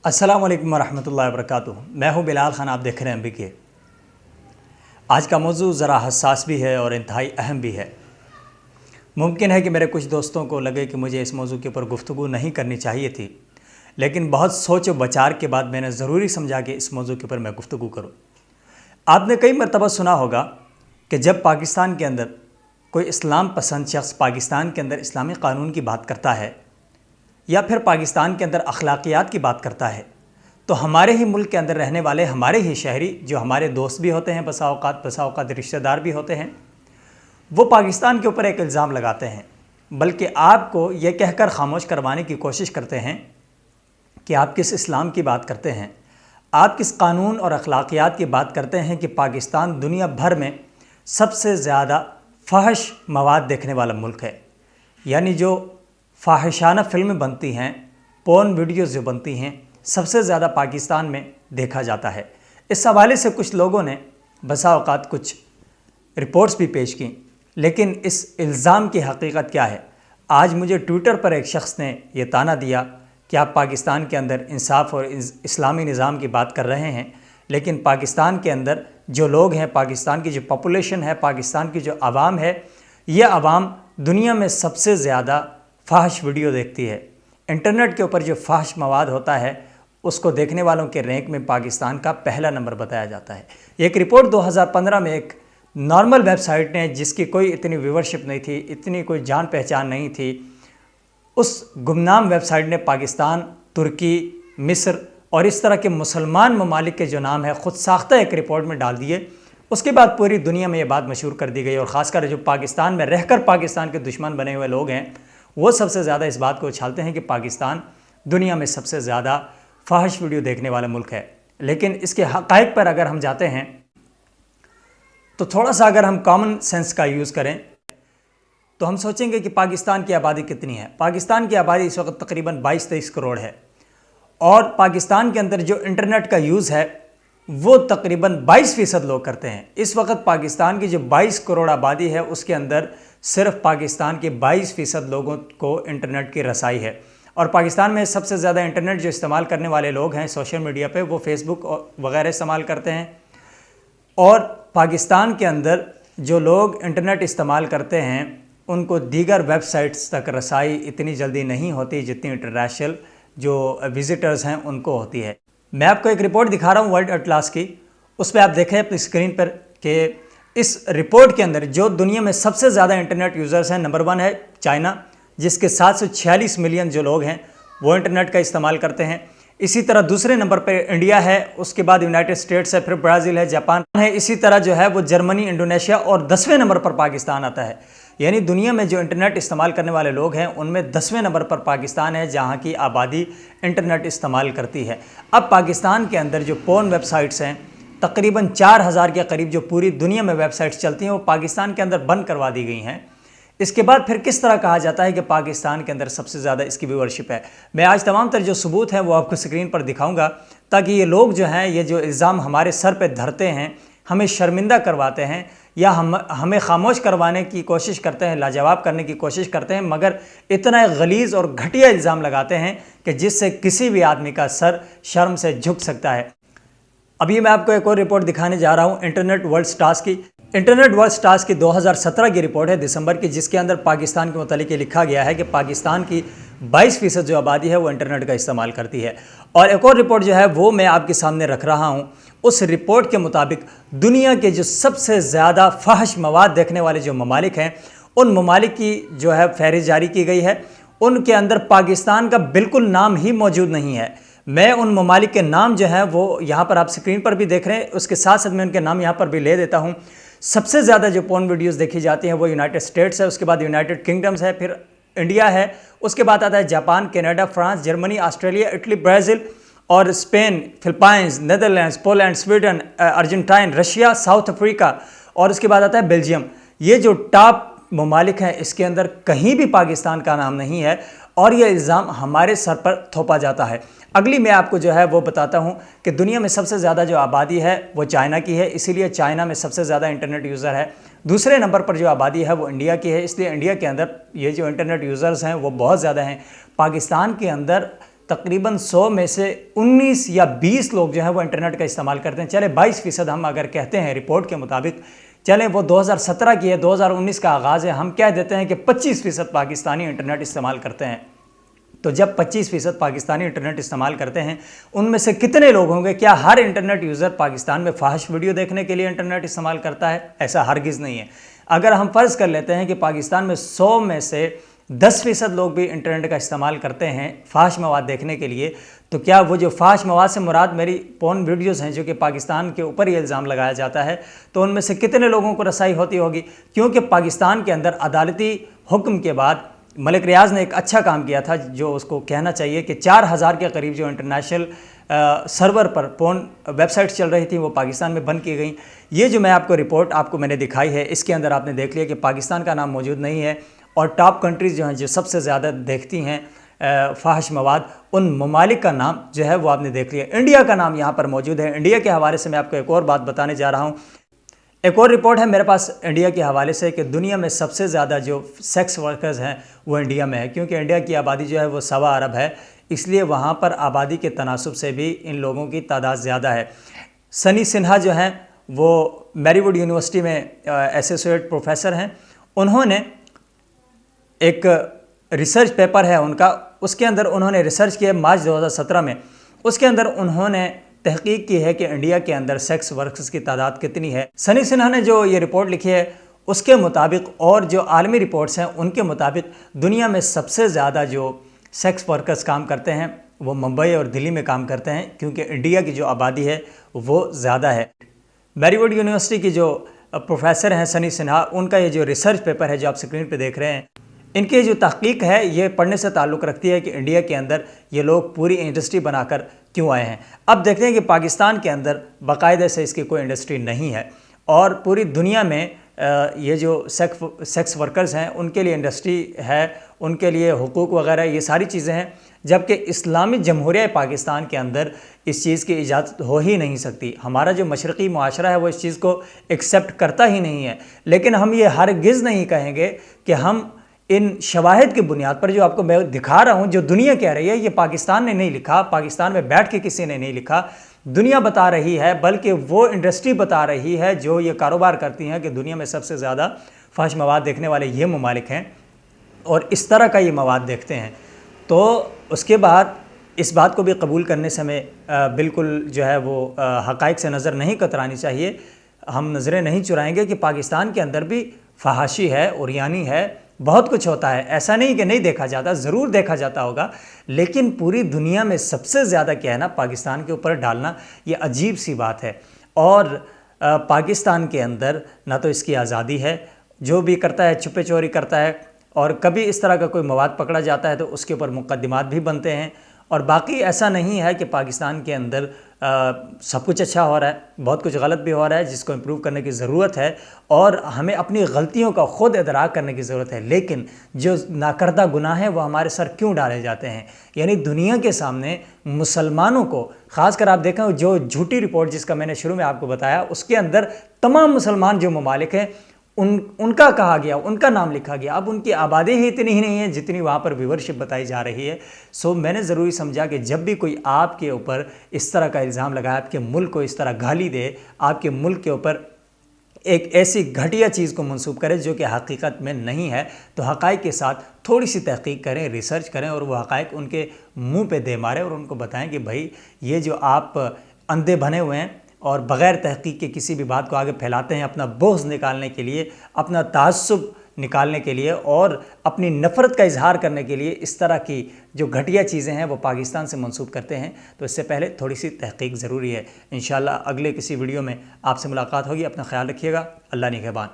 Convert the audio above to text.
अस्सलाम वालेकुम रहमतुल्लाहि व बरकातुहू। मैं हूं बिलाल खान, आप देख रहे हैं MBK। आज का मौजू ज़रा हसास भी है और इंतहाई अहम भी है। मुमकिन है कि मेरे कुछ दोस्तों को लगे कि मुझे इस मौजू के ऊपर गुफ्तगू नहीं करनी चाहिए थी, लेकिन बहुत सोच व विचार के बाद मैंने ज़रूरी समझा कि इस मौजू के ऊपर मैं गुफ्तगू करूँ। आपने कई मरतबा सुना होगा कि जब पाकिस्तान के अंदर कोई इस्लाम पसंद शख्स पाकिस्तान के अंदर इस्लामी क़ानून की बात करता है या फिर पाकिस्तान के अंदर अखलाकियात की बात करता है, तो हमारे ही मुल्क के अंदर रहने वाले हमारे ही शहरी, जो हमारे दोस्त भी होते हैं, बसा औक़ात रिश्तेदार भी होते हैं, वो पाकिस्तान के ऊपर एक इल्ज़ाम लगाते हैं, बल्कि आपको ये कहकर ख़ामोश करवाने की कोशिश करते हैं कि आप किस इस्लाम की बात करते हैं, आप किस कानून और अखलाकियात की बात करते हैं कि पाकिस्तान दुनिया भर में सबसे ज़्यादा फ़हश मवाद देखने वाला मुल्क है। यानी जो फ़ाहिशाना फ़िल्में बनती हैं, पोर्न वीडियोज़ जो बनती हैं, सबसे ज़्यादा पाकिस्तान में देखा जाता है। इस हवाले से कुछ लोगों ने बसा औक़ात कुछ रिपोर्ट्स भी पेश की, लेकिन इस इल्ज़ाम की हकीकत क्या है? आज मुझे ट्विटर पर एक शख्स ने यह ताना दिया कि आप पाकिस्तान के अंदर इंसाफ और इस्लामी निज़ाम की बात कर रहे हैं, लेकिन पाकिस्तान के अंदर जो लोग हैं, पाकिस्तान की जो पॉपुलेशन है, पाकिस्तान की जो आवाम है, ये आवाम दुनिया में सबसे ज़्यादा फ़ाहिश वीडियो देखती है। इंटरनेट के ऊपर जो फ़ाहिश मवाद होता है, उसको देखने वालों के रैंक में पाकिस्तान का पहला नंबर बताया जाता है। एक रिपोर्ट 2015 में एक नॉर्मल वेबसाइट ने, जिसकी कोई इतनी व्यूवरशिप नहीं थी, इतनी कोई जान पहचान नहीं थी, उस गुमनाम वेबसाइट ने पाकिस्तान, तुर्की, मिस्र और इस तरह के मुसलमान ममालिक के जो नाम है ख़ुद साख्ता एक रिपोर्ट में डाल दिए। उसके बाद पूरी दुनिया में ये बात मशहूर कर दी गई और ख़ासकर जो पाकिस्तान में रहकर पाकिस्तान के दुश्मन बने हुए लोग हैं, वो सबसे ज़्यादा इस बात को उछालते हैं कि पाकिस्तान दुनिया में सबसे ज़्यादा फ़ाहिश वीडियो देखने वाला मुल्क है। लेकिन इसके हक़ाइक़ पर अगर हम जाते हैं तो थोड़ा सा अगर हम कॉमन सेंस का यूज़ करें तो हम सोचेंगे कि पाकिस्तान की आबादी कितनी है। पाकिस्तान की आबादी इस वक्त तकरीबन 22-23 करोड़ है और पाकिस्तान के अंदर जो इंटरनेट का यूज़ है वो तकरीबन 22% लोग करते हैं। इस वक्त पाकिस्तान की जो 22 करोड़ आबादी है, उसके अंदर सिर्फ पाकिस्तान के 22% लोगों को इंटरनेट की रसाई है। और पाकिस्तान में सबसे ज़्यादा इंटरनेट जो इस्तेमाल करने वाले लोग हैं सोशल मीडिया पे, वो फेसबुक वगैरह इस्तेमाल करते हैं। और पाकिस्तान के अंदर जो लोग इंटरनेट इस्तेमाल करते हैं, उनको दीगर वेबसाइट्स तक रसाई इतनी जल्दी नहीं होती जितनी इंटरनेशनल जो विज़िटर्स हैं उनको होती है। मैं आपको एक रिपोर्ट दिखा रहा हूँ वर्ल्ड एटलास की। उस पर आप देखें अपनी स्क्रीन पर कि इस रिपोर्ट के अंदर जो दुनिया में सबसे ज़्यादा इंटरनेट यूज़र्स हैं, नंबर 1 है चाइना, जिसके 746 मिलियन जो लोग हैं वो इंटरनेट का इस्तेमाल करते हैं। इसी तरह दूसरे नंबर पर इंडिया है, उसके बाद यूनाइटेड स्टेट्स है, फिर ब्राज़ील है, जापान है, इसी तरह जो है वो जर्मनी, इंडोनेशिया और 10वें नंबर पर पाकिस्तान आता है। यानी दुनिया में जो इंटरनेट इस्तेमाल करने वाले लोग हैं उनमें 10वें नंबर पर पाकिस्तान है, जहां की आबादी इंटरनेट इस्तेमाल करती है। अब पाकिस्तान के अंदर जो पोर्न वेबसाइट्स हैं, तकरीबन 4000 के करीब जो पूरी दुनिया में वेबसाइट्स चलती हैं, वो पाकिस्तान के अंदर बंद करवा दी गई हैं। इसके बाद फिर किस तरह कहा जाता है कि पाकिस्तान के अंदर सबसे ज़्यादा इसकी व्यूअरशिप है? मैं आज तमाम तर जो सबूत हैं वो आपको स्क्रीन पर दिखाऊंगा, ताकि ये लोग जो हैं, ये जो इल्ज़ाम हमारे सर पे धरते हैं, हमें शर्मिंदा करवाते हैं या हमें खामोश करवाने की कोशिश करते हैं, लाजवाब करने की कोशिश करते हैं, मगर इतना गलीज़ और घटिया इल्ज़ाम लगाते हैं कि जिससे किसी भी आदमी का सर शर्म से झुक सकता है। अभी मैं आपको एक और रिपोर्ट दिखाने जा रहा हूँ इंटरनेट वर्ल्ड स्टार्स की। इंटरनेट वर्ल्ड स्टार्स की 2017 की रिपोर्ट है, दिसंबर की, जिसके अंदर पाकिस्तान के मुतालिक लिखा गया है कि पाकिस्तान की 22% जो आबादी है वो इंटरनेट का इस्तेमाल करती है। और एक और रिपोर्ट जो है वो मैं आपके सामने रख रहा हूँ। उस रिपोर्ट के मुताबिक दुनिया के जो सबसे ज़्यादा फ़ाहिश मवाद देखने वाले जो ममालिक हैं, उन ममालिक की जो है फहरिस्त जारी की गई है। उनके अंदर पाकिस्तान का बिल्कुल नाम ही मौजूद नहीं है। मैं उन ममालिक के नाम जो है वो यहाँ पर आप स्क्रीन पर भी देख रहे हैं, उसके साथ साथ मैं उनके नाम यहाँ पर भी ले देता हूँ। सबसे ज़्यादा जो पोर्न वीडियोज़ देखी जाती हैं वो यूनाइटेड स्टेट्स है, उसके बाद यूनाइटेड किंगडम्स है, फिर इंडिया है, उसके बाद आता है Japan, Canada, France, Germany, Australia, Italy, Brazil और Spain, Philippines, Netherlands, Poland, Sweden, Argentine, Russia, South Africa और उसके बाद आता है बेल्जियम। ये जो टॉप ममालिक हैं, इसके अंदर कहीं भी पाकिस्तान का नाम नहीं है और ये इल्ज़ाम हमारे सर पर थोपा जाता है। अगली मैं आपको जो है वो बताता हूँ कि दुनिया में सबसे ज़्यादा जो आबादी है वो चाइना की है, इसीलिए चाइना में सबसे ज़्यादा इंटरनेट यूज़र है। दूसरे नंबर पर जो आबादी है वो इंडिया की है, इसलिए इंडिया के अंदर ये जो इंटरनेट यूज़र्स हैं वो बहुत ज़्यादा हैं। पाकिस्तान के अंदर तकरीबन 100 में से 19 या 20 लोग जो है वो इंटरनेट का इस्तेमाल करते हैं। चले 22% हम अगर कहते हैं रिपोर्ट के मुताबिक, चले वो 2017 की है, 2019 का आगाज़ है, हम कह देते हैं कि 25% पाकिस्तानी इंटरनेट इस्तेमाल करते हैं। तो जब 25% पाकिस्तानी इंटरनेट इस्तेमाल करते हैं, उनमें से कितने लोग होंगे? क्या हर इंटरनेट यूज़र पाकिस्तान में फाहिश वीडियो देखने के लिए इंटरनेट इस्तेमाल करता है? ऐसा हरगिज़ नहीं है। अगर हम फ़र्ज़ कर लेते हैं कि पाकिस्तान में 100 में से 10% लोग भी इंटरनेट का इस्तेमाल करते हैं फाहिश मवाद देखने के लिए, तो क्या वो जो फाहिश मवाद से मुराद मेरी पोर्न वीडियोज़ हैं जो कि पाकिस्तान के ऊपर ये इल्ज़ाम लगाया जाता है, तो उनमें से कितने लोगों को रसाई होती होगी? क्योंकि पाकिस्तान के अंदर अदालती हुक्म के बाद मलिक रियाज ने एक अच्छा काम किया था, जो उसको कहना चाहिए कि 4000 के करीब जो इंटरनेशनल सर्वर पर पोर्न वेबसाइट्स चल रही थी वो पाकिस्तान में बंद की गई। ये जो मैं आपको रिपोर्ट मैंने दिखाई है, इसके अंदर आपने देख लिया कि पाकिस्तान का नाम मौजूद नहीं है, और टॉप कंट्रीज़ जो हैं जो सबसे ज़्यादा देखती हैं फाहिश मवाद, उन ममालिक का नाम जो है वो आपने देख लिया। इंडिया का नाम यहाँ पर मौजूद है। इंडिया के हवाले से मैं आपको एक और बात बताने जा रहा हूँ। एक और रिपोर्ट है मेरे पास इंडिया के हवाले से कि दुनिया में सबसे ज़्यादा जो सेक्स वर्कर्स हैं वो इंडिया में है, क्योंकि इंडिया की आबादी जो है वो 1.25 अरब है, इसलिए वहाँ पर आबादी के तनासुब से भी इन लोगों की तादाद ज़्यादा है। सनी सिन्हा जो हैं वो मैरीवुड यूनिवर्सिटी में एसोसिएट प्रोफेसर हैं। उन्होंने एक रिसर्च पेपर है उनका, उसके अंदर उन्होंने रिसर्च किया मार्च 2017 में। उसके अंदर उन्होंने तहकीक की है कि इंडिया के अंदर सेक्स वर्कर्स की तादाद कितनी है। सनी सिन्हा ने जो ये रिपोर्ट लिखी है उसके मुताबिक और जो आलमी रिपोर्ट्स हैं उनके मुताबिक दुनिया में सबसे ज़्यादा जो सेक्स वर्कर्स काम करते हैं वो मुंबई और दिल्ली में काम करते हैं, क्योंकि इंडिया की जो आबादी है वो ज़्यादा है। मैरीवुड यूनिवर्सिटी की जो प्रोफेसर हैं सनी सिन्हा, उनका ये जो रिसर्च पेपर है जो आप स्क्रीन पर देख रहे हैं, इनकी जो तहकीक है ये पढ़ने से ताल्लुक़ रखती है कि इंडिया के अंदर ये लोग पूरी इंडस्ट्री बनाकर क्यों आए हैं। अब देखते हैं कि पाकिस्तान के अंदर बाकायदे से इसकी कोई इंडस्ट्री नहीं है, और पूरी दुनिया में ये जो सेक्स वर्कर्स हैं उनके लिए इंडस्ट्री है, उनके लिए हुकूक वगैरह ये सारी चीज़ें हैं, जबकि इस्लामी जमहूरिया पाकिस्तान के अंदर इस चीज़ की इजाज़त हो ही नहीं सकती। हमारा जो मशरक़ी मुआशरा है वो इस चीज़ को एक्सेप्ट करता ही नहीं है। लेकिन हम ये हरगिज़ नहीं कहेंगे कि हम इन शवाहिद की बुनियाद पर जो आपको मैं दिखा रहा हूँ, जो दुनिया कह रही है, ये पाकिस्तान ने नहीं लिखा, पाकिस्तान में बैठ के किसी ने नहीं लिखा, दुनिया बता रही है, बल्कि वो इंडस्ट्री बता रही है जो ये कारोबार करती हैं कि दुनिया में सबसे ज़्यादा फाहिश मवाद देखने वाले ये ममालिक हैं और इस तरह का ये मवाद देखते हैं। तो उसके बाद इस बात को भी कबूल करने से हमें बिल्कुल जो है वो हक़ाइक़ से नज़र नहीं कतरानी चाहिए। हम नज़रें नहीं चुराएंगे कि पाकिस्तान के अंदर भी फहाशी है, उरियानी है, बहुत कुछ होता है। ऐसा नहीं कि नहीं देखा जाता, ज़रूर देखा जाता होगा, लेकिन पूरी दुनिया में सबसे ज़्यादा क्या है ना, पाकिस्तान के ऊपर डालना ये अजीब सी बात है। और पाकिस्तान के अंदर ना तो इसकी आज़ादी है, जो भी करता है छुपे चोरी करता है, और कभी इस तरह का कोई मवाद पकड़ा जाता है तो उसके ऊपर मुकदमात भी बनते हैं। और बाकी ऐसा नहीं है कि पाकिस्तान के अंदर सब कुछ अच्छा हो रहा है, बहुत कुछ गलत भी हो रहा है जिसको इम्प्रूव करने की ज़रूरत है, और हमें अपनी गलतियों का ख़ुद इदराक करने की ज़रूरत है। लेकिन जो नाकर्दा गुनाह हैं वो हमारे सर क्यों डाले जाते हैं? यानी दुनिया के सामने मुसलमानों को, ख़ासकर आप देखें जो झूठी रिपोर्ट जिसका मैंने शुरू में आपको बताया, उसके अंदर तमाम मुसलमान जो ममालिक हैं उनका कहा गया, उनका नाम लिखा गया। अब उनकी आबादी ही इतनी ही नहीं है जितनी वहाँ पर व्यूवरशिप बताई जा रही है। सो मैंने ज़रूरी समझा कि जब भी कोई आपके ऊपर इस तरह का इल्ज़ाम लगाए, आपके मुल्क को इस तरह गाली दे, आपके मुल्क के ऊपर एक ऐसी घटिया चीज़ को मंसूब करे जो कि हकीकत में नहीं है, तो हक़ाइक़ के साथ थोड़ी सी तहक़ीक़ करें, रिसर्च करें, और वो हक़ाइक़ उनके मुँह पर दे मारें और उनको बताएँ कि भाई ये जो आप अंधे बने हुए हैं और बग़ैर तहक़ीक़ के किसी भी बात को आगे फैलाते हैं अपना बोझ निकालने के लिए, अपना ताज्जुब निकालने के लिए और अपनी नफ़रत का इजहार करने के लिए, इस तरह की जो घटिया चीज़ें हैं वो पाकिस्तान से मंसूब करते हैं, तो इससे पहले थोड़ी सी तहक़ीक़ ज़रूरी है। इंशाअल्लाह अगले किसी वीडियो में आपसे मुलाकात होगी। अपना ख्याल रखिएगा। अल्लाह निगहबान।